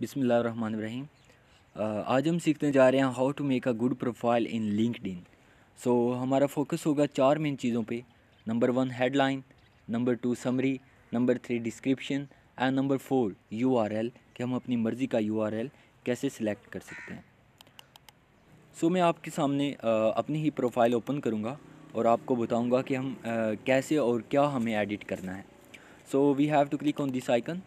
बिस्मिल्लाहिर्रहमानिर्रहीम। आज हम सीखने जा रहे हैं how to make a good profile in LinkedIn. So हमारा फोकस होगा चार मेन चीज़ों पे। Number 1 headline, number 2 summary, number 3 description and number 4 URL, कि हम अपनी मर्ज़ी का यूआरएल कैसे सिलेक्ट कर सकते हैं। सो मैं आपके सामने अपनी ही प्रोफाइल ओपन करूँगा और आपको बताऊँगा कि हम कैसे और क्या हमें एडिट करना है। So we have to click on this icon.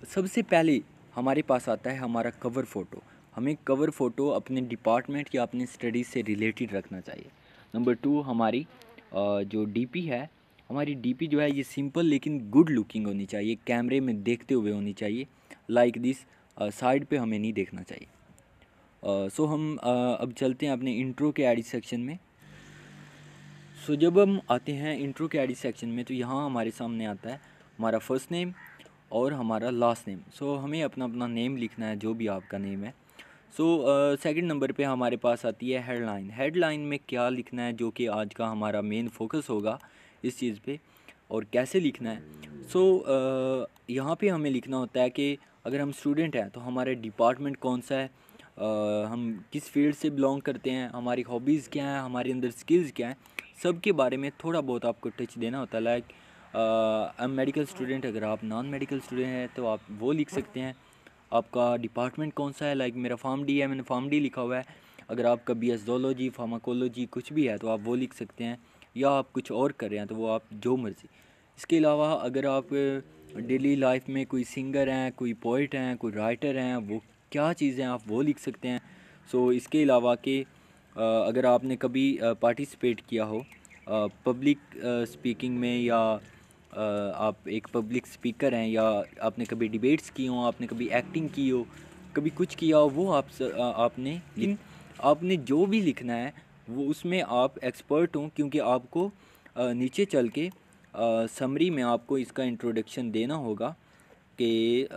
सबसे पहले हमारे पास आता है हमारा कवर फ़ोटो। हमें कवर फ़ोटो अपने डिपार्टमेंट या अपने स्टडीज़ से रिलेटेड रखना चाहिए। नंबर 2 हमारी जो डीपी है, हमारी डीपी जो है ये सिंपल लेकिन गुड लुकिंग होनी चाहिए, कैमरे में देखते हुए होनी चाहिए। लाइक दिस, साइड पे हमें नहीं देखना चाहिए। सो हम अब चलते हैं अपने इंट्रो के एडिट सेक्शन में। सो जब हम आते हैं इंट्रो के एडिट सेक्शन में, तो यहाँ हमारे सामने आता है हमारा फर्स्ट नेम और हमारा लास्ट नेम। सो हमें अपना अपना नेम लिखना है, जो भी आपका नेम है। सो सेकंड नंबर पे हमारे पास आती है हेडलाइन। हेडलाइन में क्या लिखना है, जो कि आज का हमारा मेन फोकस होगा इस चीज़ पे, और कैसे लिखना है। सो यहाँ पे हमें लिखना होता है कि अगर हम स्टूडेंट हैं तो हमारे डिपार्टमेंट कौन सा है, हम किस फील्ड से बिलोंग करते हैं, हमारी हॉबीज़ क्या हैं, हमारे अंदर स्किल्स क्या हैं, सब के बारे में थोड़ा बहुत आपको टच देना होता है। लाइक मेडिकल स्टूडेंट, अगर आप नॉन मेडिकल स्टूडेंट हैं तो आप वो लिख सकते हैं। आपका डिपार्टमेंट कौन सा है, लाइक मेरा फार्म डी है, मैंने फार्म डी लिखा हुआ है। अगर आपका बीएस ज़ूलॉजी, फार्माकोलॉजी कुछ भी है तो आप वो लिख सकते हैं, या आप कुछ और कर रहे हैं तो वो आप जो मर्ज़ी। इसके अलावा अगर आप डेली लाइफ में कोई सिंगर हैं, कोई पोइट हैं, कोई राइटर हैं, वो क्या चीज़ें आप वो लिख सकते हैं। सो इसके अलावा कि अगर आपने कभी पार्टिसिपेट किया हो पब्लिक स्पीकिंग में, या आप एक पब्लिक स्पीकर हैं, या आपने कभी डिबेट्स की हो, आपने कभी एक्टिंग की हो, कभी कुछ किया हो, वो आपने, लेकिन आपने जो भी लिखना है वो उसमें आप एक्सपर्ट हों, क्योंकि आपको नीचे चल के समरी में आपको इसका इंट्रोडक्शन देना होगा कि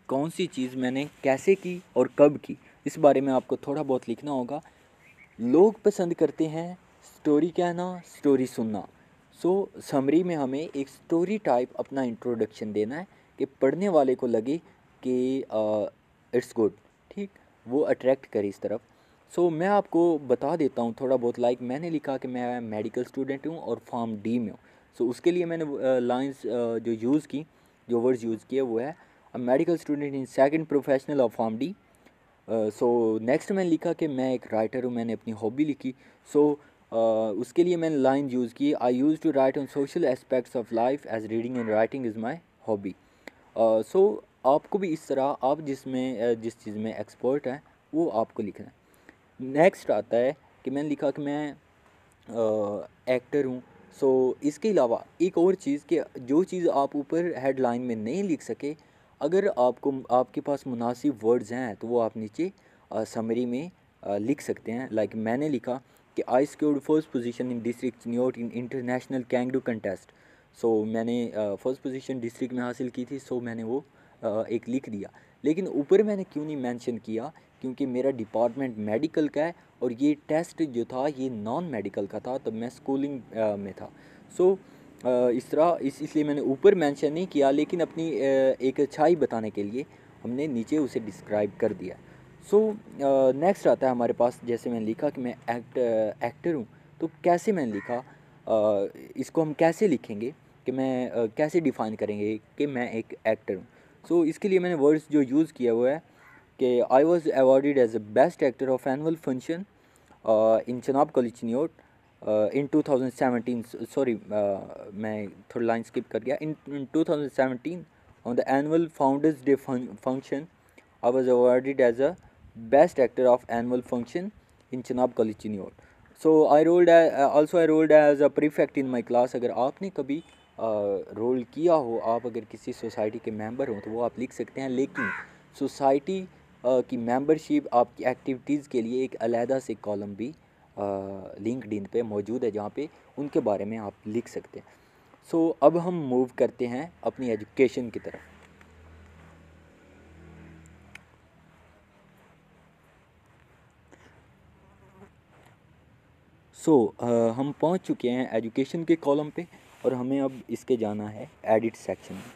कौन सी चीज़ मैंने कैसे की और कब की। इस बारे में आपको थोड़ा बहुत लिखना होगा। लोग पसंद करते हैं स्टोरी कहना, स्टोरी सुनना। सो समरी में हमें एक स्टोरी टाइप अपना इंट्रोडक्शन देना है कि पढ़ने वाले को लगे कि इट्स गुड, ठीक, वो अट्रैक्ट करे इस तरफ। सो मैं आपको बता देता हूँ थोड़ा बहुत। लाइक मैंने लिखा कि मैं मेडिकल स्टूडेंट हूँ और फॉर्म डी में हूँ। सो उसके लिए मैंने लाइंस जो यूज़ की, जो वर्ड्स यूज़ किए वो है a medical student in second professional of form D. So next मैंने लिखा कि मैं एक राइटर हूँ, मैंने अपनी हॉबी लिखी। सो उसके लिए मैंने लाइन यूज़ की, I use to write on social aspects of life as reading and writing is my hobby. So आपको भी इस तरह, आप जिस चीज़ में एक्सपर्ट हैं वो आपको लिखना है। नेक्स्ट आता है कि मैंने लिखा कि मैं एक्टर हूँ। सो इसके अलावा एक और चीज़, कि जो चीज़ आप ऊपर हेडलाइन में नहीं लिख सके, अगर आपके पास मुनासिब वर्ड्स हैं तो वो आप नीचे समरी में लिख सकते हैं। लाइक मैंने लिखा कि I scored first position in district New York in international kangaroo contest. So मैंने फर्स्ट पोजीशन डिस्ट्रिक्ट में हासिल की थी, सो मैंने वो एक लिख दिया। लेकिन ऊपर मैंने क्यों नहीं मेंशन किया, क्योंकि मेरा डिपार्टमेंट मेडिकल का है और ये टेस्ट जो था ये नॉन मेडिकल का था, तब मैं स्कूलिंग में था। सो इस तरह इसलिए मैंने ऊपर मेंशन नहीं किया, लेकिन अपनी एक अच्छाई बताने के लिए हमने नीचे उसे डिस्क्राइब कर दिया। सो नेक्स्ट आता है हमारे पास, जैसे मैंने लिखा कि मैं एक्टर हूँ, तो कैसे मैंने लिखा, इसको हम कैसे लिखेंगे, कि मैं कैसे डिफ़ाइन करेंगे कि मैं एक एक्टर हूँ। सो इसके लिए मैंने वर्ड्स जो यूज़ किया हुआ है कि I was awarded as a best actor of annual function in Chenab college New York in 2017। Sorry, मैं थोड़ी लाइन स्किप कर गया। In 2017 on the annual founders day function I was awarded as a best actor of annual function in Chenab college New York. So I rolled as a prefect in my class. अगर आपने कभी role किया हो, आप अगर किसी सोसाइटी के member हो तो वो आप लिख सकते हैं। लेकिन सोसाइटी की मेंबरशिप आपकी एक्टिविटीज़ के लिए एक अलहदा से कॉलम भी लिंक्डइन पे मौजूद है, जहाँ पे उनके बारे में आप लिख सकते हैं। सो अब हम मूव करते हैं अपनी एजुकेशन की तरफ। सो हम पहुंच चुके हैं एजुकेशन के कॉलम पे, और हमें अब इसके जाना है एडिट सेक्शन में।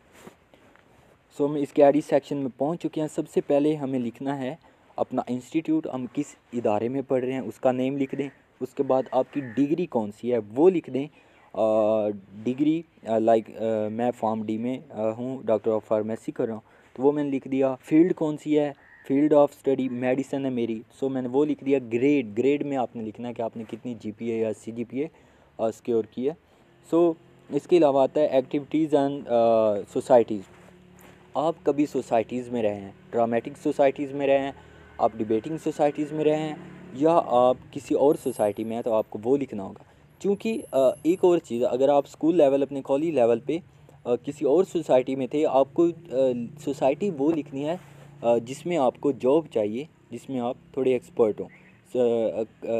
सो हम इसके एडिट सेक्शन में पहुंच चुके हैं। सबसे पहले हमें लिखना है अपना इंस्टीट्यूट, हम किस इदारे में पढ़ रहे हैं उसका नेम लिख दें। उसके बाद आपकी डिग्री कौन सी है वो लिख दें। डिग्री मैं फॉर्म डी में हूँ, डॉक्टर ऑफ फार्मेसी कर रहा हूँ, तो वो मैंने लिख दिया। फील्ड कौन सी है, फील्ड ऑफ स्टडी मेडिसिन है मेरी, सो मैंने वो लिख दिया। ग्रेड में आपने लिखना है कि आपने कितनी जीपीए या सीजीपीए सिक्योर की है। सो इसके अलावा आता है एक्टिविटीज़ एंड सोसाइटीज़। आप कभी सोसाइटीज़ में रहे हैं, ड्रामेटिक सोसाइटीज़ में रहे हैं, आप डिबेटिंग सोसाइटीज़ में रहे हैं, या आप किसी और सोसाइटी में हैं, तो आपको वो लिखना होगा। क्योंकि एक और चीज़, अगर आप स्कूल लेवल अपने कॉलेज लेवल पे किसी और सोसाइटी में थे, आपको सोसाइटी वो लिखनी है जिसमें आपको जॉब चाहिए, जिसमें आप थोड़े एक्सपर्ट हों,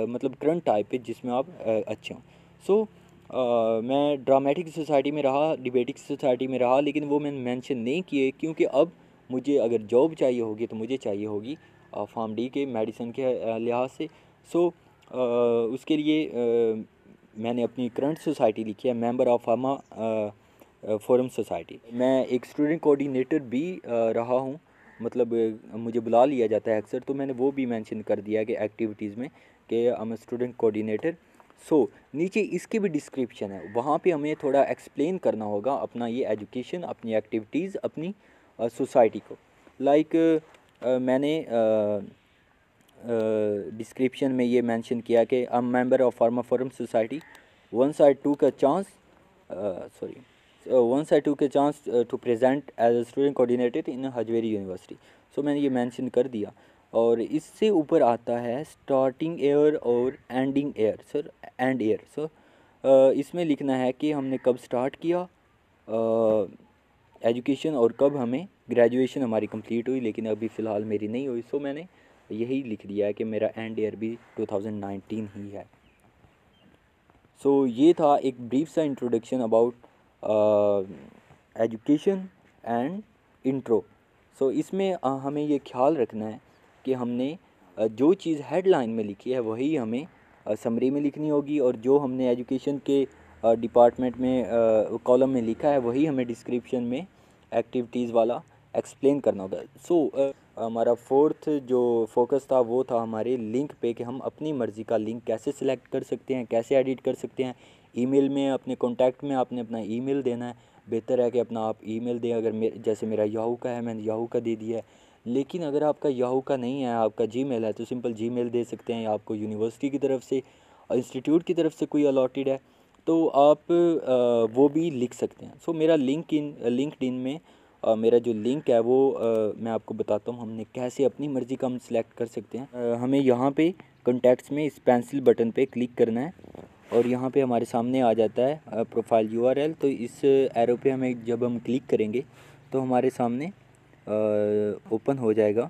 मतलब करंट टाइप पे जिसमें आप अच्छे हों। सो मैं ड्रामेटिक सोसाइटी में रहा, डिबेटिक सोसाइटी में रहा, लेकिन वो मैंने मेंशन नहीं किए क्योंकि अब मुझे अगर जॉब चाहिए होगी तो मुझे चाहिए होगी फार्म डी के मेडिसिन के लिहाज से। सो उसके लिए मैंने अपनी करंट सोसाइटी लिखी है, member of pharma forum society. मैं एक स्टूडेंट कोऑर्डिनेटर भी रहा हूँ, मतलब मुझे बुला लिया जाता है अक्सर, तो मैंने वो भी मेंशन कर दिया कि एक्टिविटीज़ में कि आई एम स्टूडेंट कोऑर्डिनेटर। सो नीचे इसकी भी डिस्क्रिप्शन है, वहाँ पे हमें थोड़ा एक्सप्लेन करना होगा अपना ये एजुकेशन, अपनी एक्टिविटीज़, अपनी सोसाइटी को। मैंने डिस्क्रिप्शन में ये मेंशन किया कि I am member of pharma forum society, once I took a chance to present as a student coordinator in Hajvery university. So मैंने ये मेंशन कर दिया। और इससे ऊपर आता है स्टार्टिंग ईयर और ending year. Sir and year, sir इसमें लिखना है कि हमने कब स्टार्ट किया एजुकेशन और कब हमें ग्रेजुएशन हमारी कंप्लीट हुई, लेकिन अभी फ़िलहाल मेरी नहीं हुई। सो मैंने यही लिख दिया है कि मेरा एंड ईयर भी 2019 ही है। सो ये था एक ब्रीफ सा introduction about education and intro. So इसमें हमें ये ख्याल रखना है कि हमने जो चीज़ हेडलाइन में लिखी है वही हमें समरी में लिखनी होगी, और जो हमने एजुकेशन के डिपार्टमेंट में कॉलम में लिखा है वही हमें डिस्क्रिप्शन में एक्टिविटीज़ वाला एक्सप्लेन करना होगा। सो हमारा फोर्थ जो फोकस था वो था हमारे लिंक पे, कि हम अपनी मर्ज़ी का लिंक कैसे सिलेक्ट कर सकते हैं, कैसे एडिट कर सकते हैं। ईमेल में अपने कॉन्टैक्ट में आपने अपना ईमेल देना है, बेहतर है कि अपना आप ईमेल दें। अगर जैसे मेरा याहू का है, मैंने याहू का दे दिया है, लेकिन अगर आपका याहू का नहीं है, आपका जीमेल है, तो सिंपल जीमेल दे सकते हैं। आपको यूनिवर्सिटी की तरफ से, इंस्टीट्यूट की तरफ से कोई अलॉटेड है तो आप वो भी लिख सकते हैं। सो मेरा लिंक्डइन में मेरा जो लिंक है वो मैं आपको बताता हूँ हमने कैसे अपनी मर्ज़ी का हम सिलेक्ट कर सकते हैं। हमें यहाँ पे कॉन्टैक्ट्स में इस पेंसिल बटन पे क्लिक करना है, और यहाँ पे हमारे सामने आ जाता है प्रोफाइल यूआरएल। तो इस एरो पे हमें जब हम क्लिक करेंगे तो हमारे सामने ओपन हो जाएगा।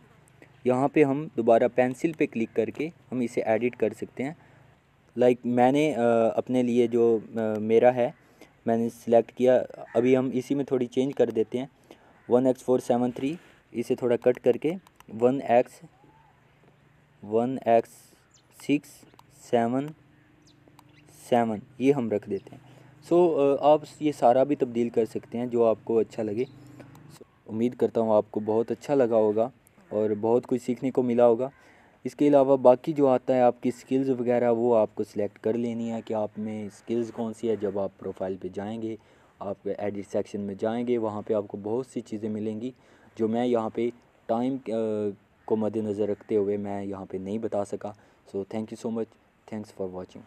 यहाँ पे हम दोबारा पेंसिल पे क्लिक करके हम इसे एडिट कर सकते हैं। मैंने अपने लिए जो मेरा है मैंने सिलेक्ट किया। अभी हम इसी में थोड़ी चेंज कर देते हैं। 1x473 इसे थोड़ा कट करके 1x677 ये हम रख देते हैं। सो आप ये सारा भी तब्दील कर सकते हैं जो आपको अच्छा लगे। उम्मीद करता हूँ आपको बहुत अच्छा लगा होगा और बहुत कुछ सीखने को मिला होगा। इसके अलावा बाकी जो आता है आपकी स्किल्स वगैरह वो आपको सिलेक्ट कर लेनी है कि आप में स्किल्स कौन सी है। जब आप प्रोफाइल पे जाएंगे, आप एडिट सेक्शन में जाएंगे, वहाँ पे आपको बहुत सी चीज़ें मिलेंगी जो मैं यहाँ पे टाइम को मद्देनज़र रखते हुए मैं यहाँ पे नहीं बता सका। So thank you so much, thanks for watching.